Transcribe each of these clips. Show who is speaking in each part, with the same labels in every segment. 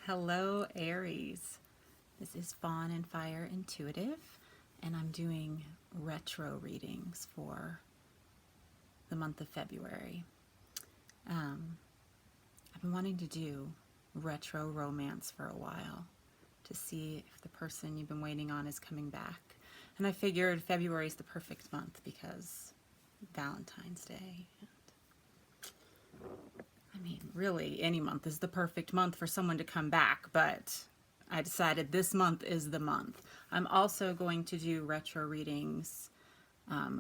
Speaker 1: Hello, Aries. This is Fawn and Fire Intuitive, and I'm doing retro readings for the month of February. I've been wanting to do retro romance for a while to see if the person you've been waiting on is coming back. And I figured February is the perfect month because Valentine's Day. I mean, really, any month is the perfect month for someone to come back, but I decided this month is the month. I'm also going to do retro readings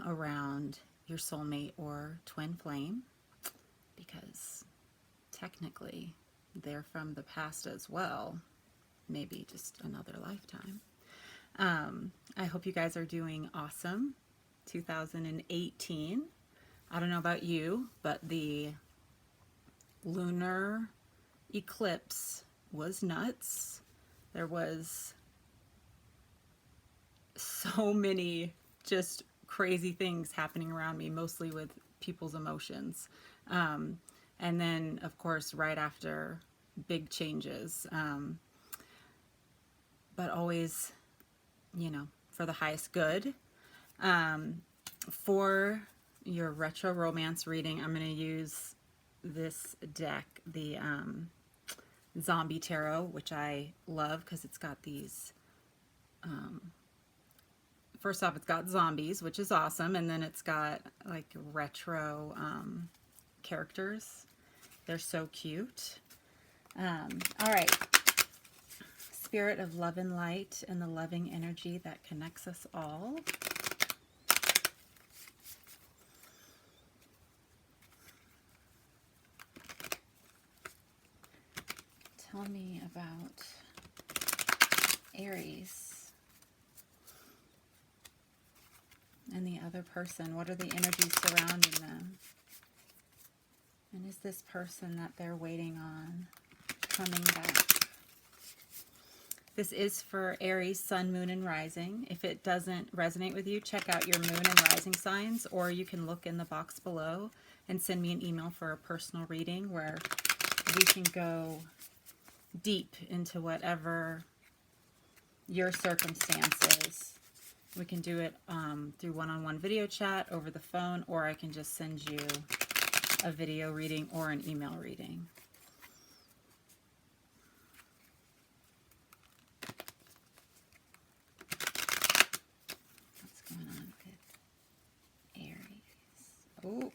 Speaker 1: around your soulmate or twin flame, because technically they're from the past as well, maybe just another lifetime. I hope you guys are doing awesome. 2018. I don't know about you, but the lunar eclipse was nuts. There was so many just crazy things happening around me, mostly with people's emotions. And then, of course, right after, big changes. But always, you know, for the highest good. For your retro romance reading, I'm going to use this deck, the Zombie Tarot, which I love because it's got these, first off, it's got zombies, which is awesome, and then it's got like retro characters. They're so cute. All right. Spirit of love and light and the loving energy that connects us all. Tell me about Aries and the other person. What are the energies surrounding them? And is this person that they're waiting on coming back? This is for Aries, Sun, Moon, and Rising. If it doesn't resonate with you, check out your Moon and Rising signs, or you can look in the box below and send me an email for a personal reading where we can go deep into whatever your circumstances. We can do it through one-on-one video chat, over the phone, or I can just send you a video reading or an email reading. What's going on with Aries? Oh,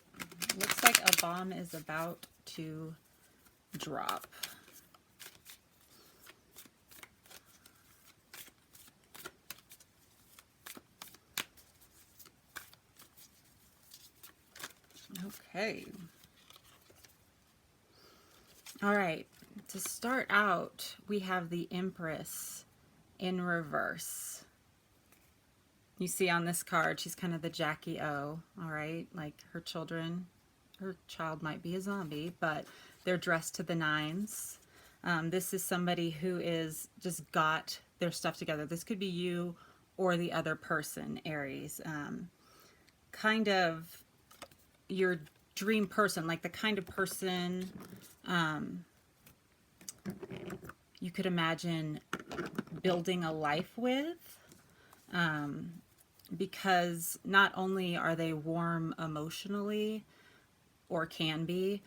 Speaker 1: looks like a bomb is about to drop. Okay. All right. To start out, we have the Empress in reverse. You see on this card, she's kind of the Jackie O, all right? Like her child might be a zombie, but they're dressed to the nines. This is somebody who is just got their stuff together. This could be you or the other person, Aries. Kind of your dream person, like the kind of person you could imagine building a life with, because not only are they warm emotionally, or can be,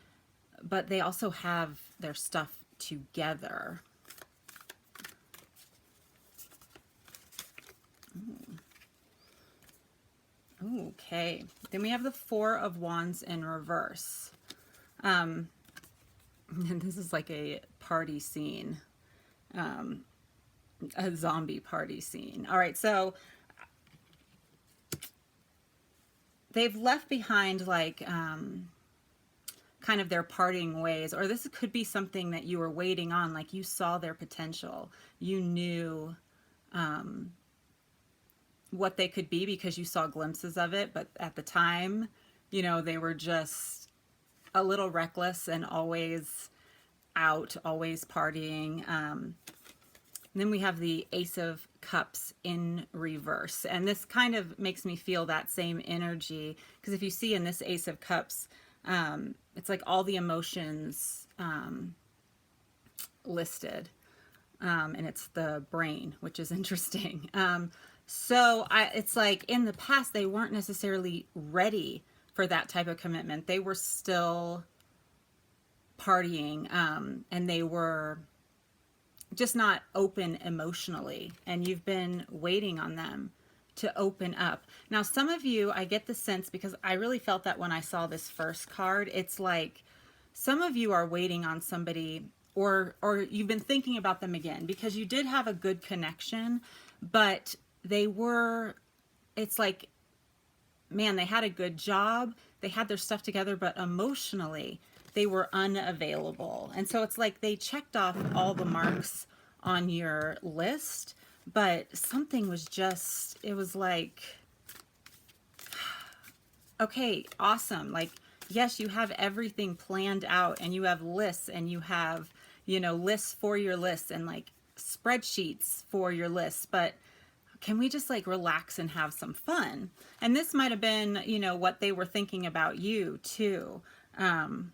Speaker 1: but they also have their stuff together. Okay, then we have the Four of Wands in reverse. And this is like a party scene, a zombie party scene. All right, so they've left behind like kind of their parting ways, or this could be something that you were waiting on, like you saw their potential. You knew what they could be because you saw glimpses of it, but at the time, you know, they were just a little reckless and always out, always partying. Then we have the Ace of Cups in reverse, and this kind of makes me feel that same energy, because if you see in this Ace of Cups, it's like all the emotions listed. and it's the brain, which is interesting. It's like in the past, they weren't necessarily ready for that type of commitment. They were still partying, and they were just not open emotionally, and you've been waiting on them to open up. Now, some of you, I get the sense, because I really felt that when I saw this first card, it's like some of you are waiting on somebody, or you've been thinking about them again because you did have a good connection, but it's like, man, they had a good job, they had their stuff together, but emotionally they were unavailable. And so it's like they checked off all the marks on your list, but something was just, it was like, okay, awesome. Like, yes, you have everything planned out, and you have lists, and you have, lists for your lists, and like spreadsheets for your lists, but can we just like relax and have some fun? And this might have been, what they were thinking about you too. Then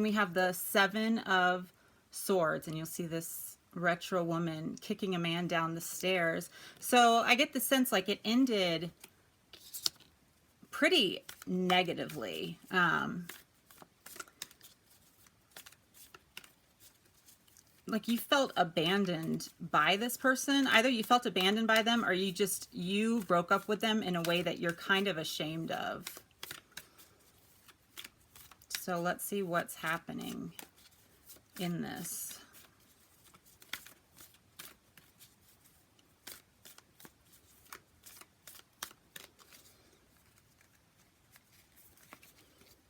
Speaker 1: we have the Seven of Swords, and you'll see this retro woman kicking a man down the stairs. So I get the sense like it ended pretty negatively. Like you felt abandoned by this person. Either you felt abandoned by them, or you broke up with them in a way that you're kind of ashamed of. So let's see what's happening in this.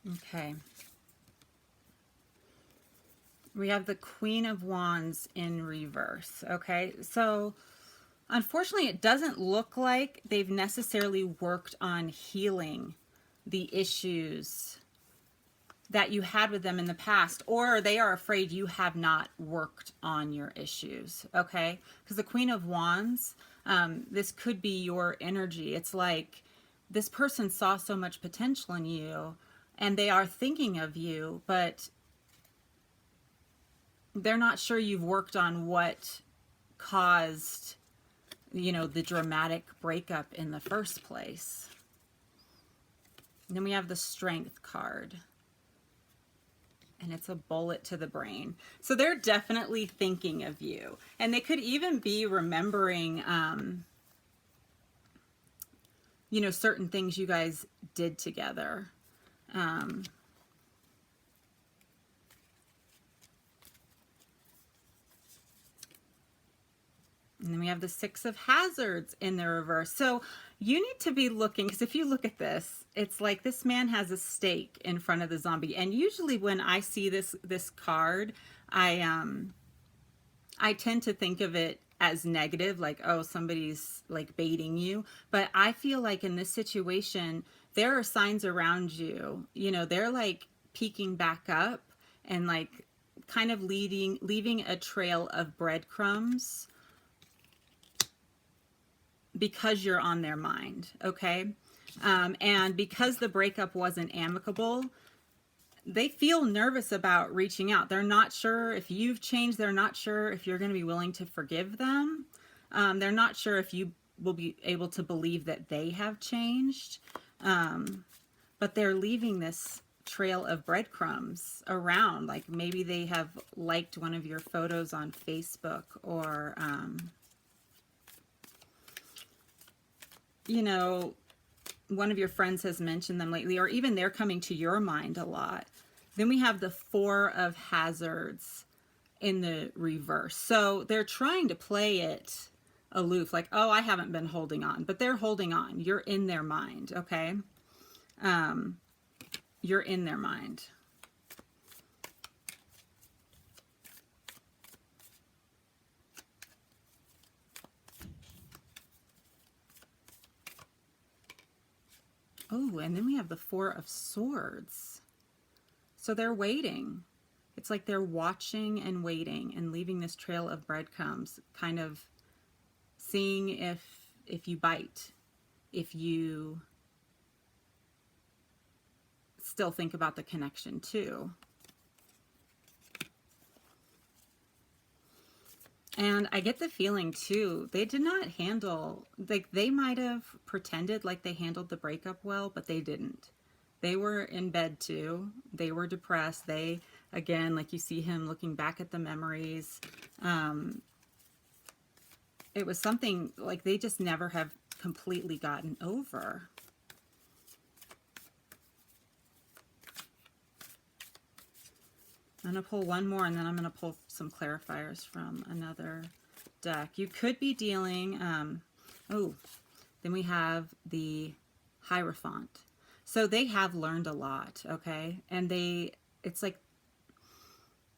Speaker 1: Okay. We have the Queen of Wands in reverse. Okay, so unfortunately it doesn't look like they've necessarily worked on healing the issues that you had with them in the past, or they are afraid you have not worked on your issues. Okay, because the Queen of Wands, this could be your energy. It's like this person saw so much potential in you, and they are thinking of you, but they're not sure you've worked on what caused, the dramatic breakup in the first place. And then we have the Strength card, and it's a bullet to the brain. So they're definitely thinking of you, and they could even be remembering, certain things you guys did together. And then we have the Six of Hazards in the reverse. So you need to be looking, because if you look at this, it's like this man has a stake in front of the zombie. And usually when I see this card, I tend to think of it as negative, like, oh, somebody's like baiting you. But I feel like in this situation, there are signs around you, they're like peeking back up and like kind of leaving a trail of breadcrumbs, because you're on their mind. Okay. And because the breakup wasn't amicable, they feel nervous about reaching out. They're not sure if you've changed. They're not sure if you're going to be willing to forgive them. They're not sure if you will be able to believe that they have changed. But they're leaving this trail of breadcrumbs around. Like maybe they have liked one of your photos on Facebook, or, one of your friends has mentioned them lately, or even they're coming to your mind a lot. Then we have the Four of Hazards in the reverse. So they're trying to play it aloof, like, oh, I haven't been holding on, but they're holding on. You're in their mind, okay? You're in their mind. Oh, and then we have the Four of Swords. So they're waiting. It's like they're watching and waiting and leaving this trail of breadcrumbs, kind of seeing if you bite, if you still think about the connection too. And I get the feeling too, they did not handle, like they might have pretended like they handled the breakup well, but they didn't. They were in bed too. They were depressed. They, again, like you see him looking back at the memories. It was something like they just never have completely gotten over. I'm going to pull one more, and then I'm going to pull some clarifiers from another deck. You could be dealing, then we have the Hierophant. So they have learned a lot, okay? And it's like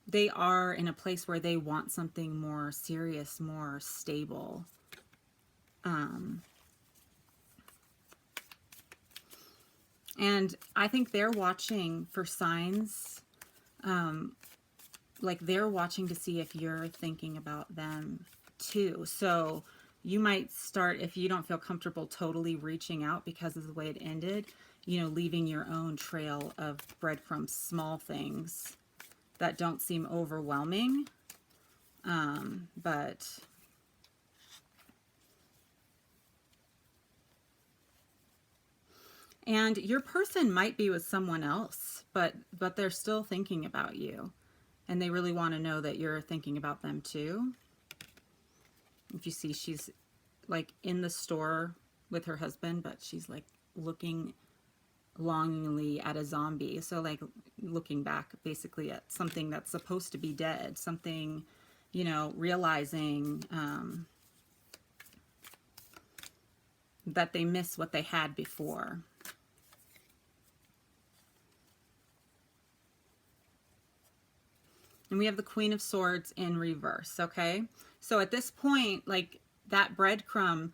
Speaker 1: they are in a place where they want something more serious, more stable. And I think they're watching for signs, like they're watching to see if you're thinking about them too. So you might start, if you don't feel comfortable totally reaching out because of the way it ended, you know, leaving your own trail of breadcrumbs, small things that don't seem overwhelming. But and your person might be with someone else, but they're still thinking about you. And they really want to know that you're thinking about them too. If you see, she's like in the store with her husband, but she's like looking longingly at a zombie. So like looking back basically at something that's supposed to be dead, something, you know, realizing that they miss what they had before. And we have the Queen of Swords in reverse, okay? So at this point, like that breadcrumb,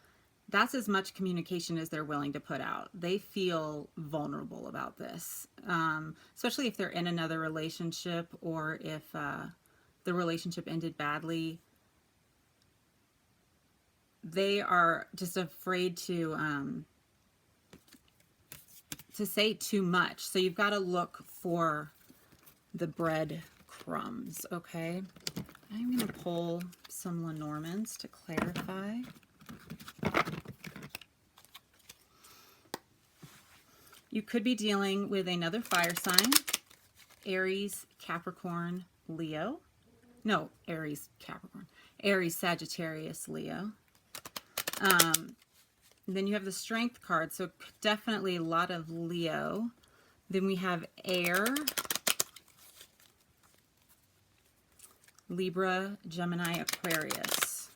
Speaker 1: that's as much communication as they're willing to put out. They feel vulnerable about this, especially if they're in another relationship or if the relationship ended badly. They are just afraid to say too much. So you've got to look for the breadcrumbs, okay? I'm going to pull some Lenormands to clarify. You could be dealing with another fire sign, Aries, Capricorn, Leo. No, Aries, Capricorn. Aries, Sagittarius, Leo. Then you have the Strength card, so definitely a lot of Leo. Then we have Air, Libra, Gemini, Aquarius.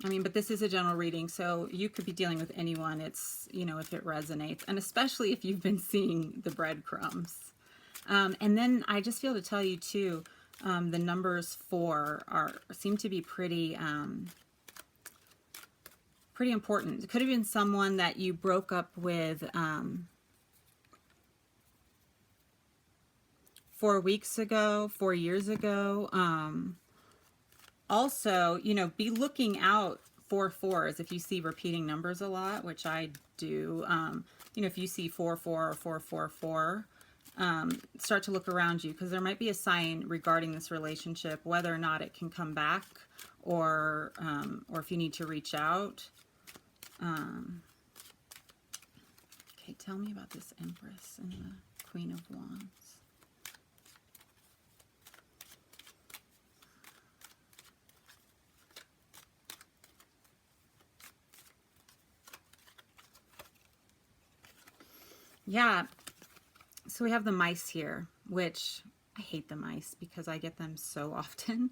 Speaker 1: I mean, but this is a general reading, so you could be dealing with anyone. It's, you know, if it resonates, and especially if you've been seeing the breadcrumbs. And then I just feel to tell you too, the numbers 4 seem to be pretty pretty important. It could have been someone that you broke up with 4 weeks ago, 4 years ago. Also, you know, be looking out for 4s if you see repeating numbers a lot, which I do. You know, if you see 4, 4, or 4, 4, 4, start to look around you, because there might be a sign regarding this relationship, whether or not it can come back, or if you need to reach out. Okay, tell me about this Empress and the Queen of Wands. Yeah, so we have the mice here, which I hate the mice because I get them so often.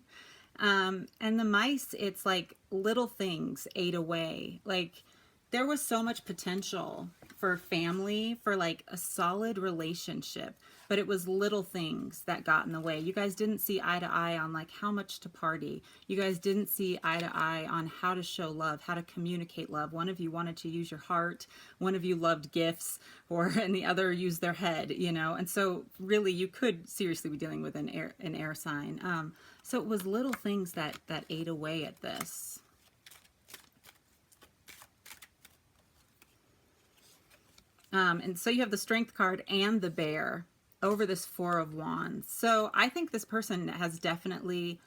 Speaker 1: And the mice, it's like little things ate away. Like there was so much potential for family, for like a solid relationship, but it was little things that got in the way. You guys didn't see eye to eye on like how much to party. You guys didn't see eye to eye on how to show love, how to communicate love. One of you wanted to use your heart. One of you loved gifts, and the other used their head, you know? And so really you could seriously be dealing with an air sign. So it was little things that ate away at this. And so you have the Strength card and the Bear. over this Four of Wands. So I think this person has definitely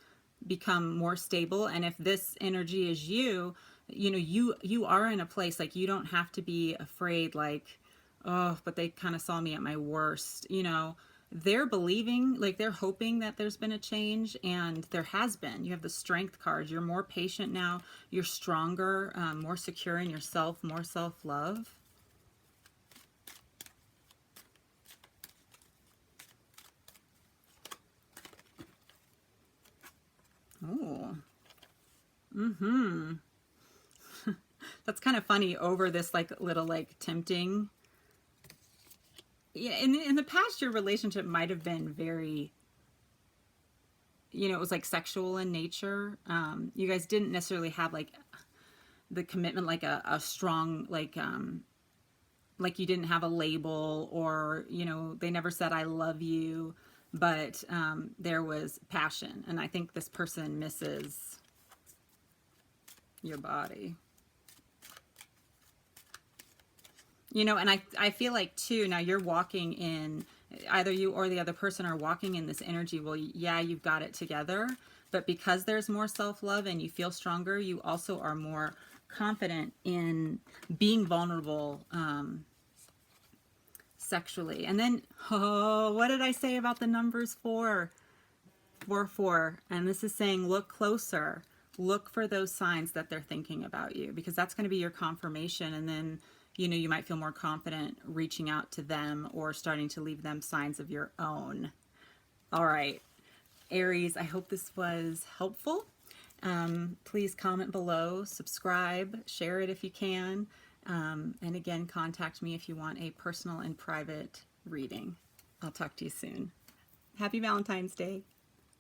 Speaker 1: become more stable. And if this energy is you, you know, you are in a place like you don't have to be afraid, like, oh, but they kind of saw me at my worst. You know, they're believing, like they're hoping that there's been a change, and there has been. You have the Strength card. You're more patient now. You're stronger, more secure in yourself, more self-love. Oh, that's kind of funny over this like little like tempting. Yeah, in the past, your relationship might have been very, you know, it was like sexual in nature. You guys didn't necessarily have like the commitment, like a strong, like you didn't have a label, or, you know, they never said, I love you, but there was passion. And I think this person misses your body. You know, and I feel like too, now you're walking in, either you or the other person are walking in this energy. Well, yeah, you've got it together, but because there's more self-love and you feel stronger, you also are more confident in being vulnerable sexually. And then, oh, what did I say about the numbers 4? 4, and this is saying look closer. Look for those signs that they're thinking about you, because that's going to be your confirmation. And then, you know, you might feel more confident reaching out to them or starting to leave them signs of your own. All right, Aries, I hope this was helpful. Please comment below, subscribe, share it if you can. And again, contact me if you want a personal and private reading. I'll talk to you soon. Happy Valentine's Day.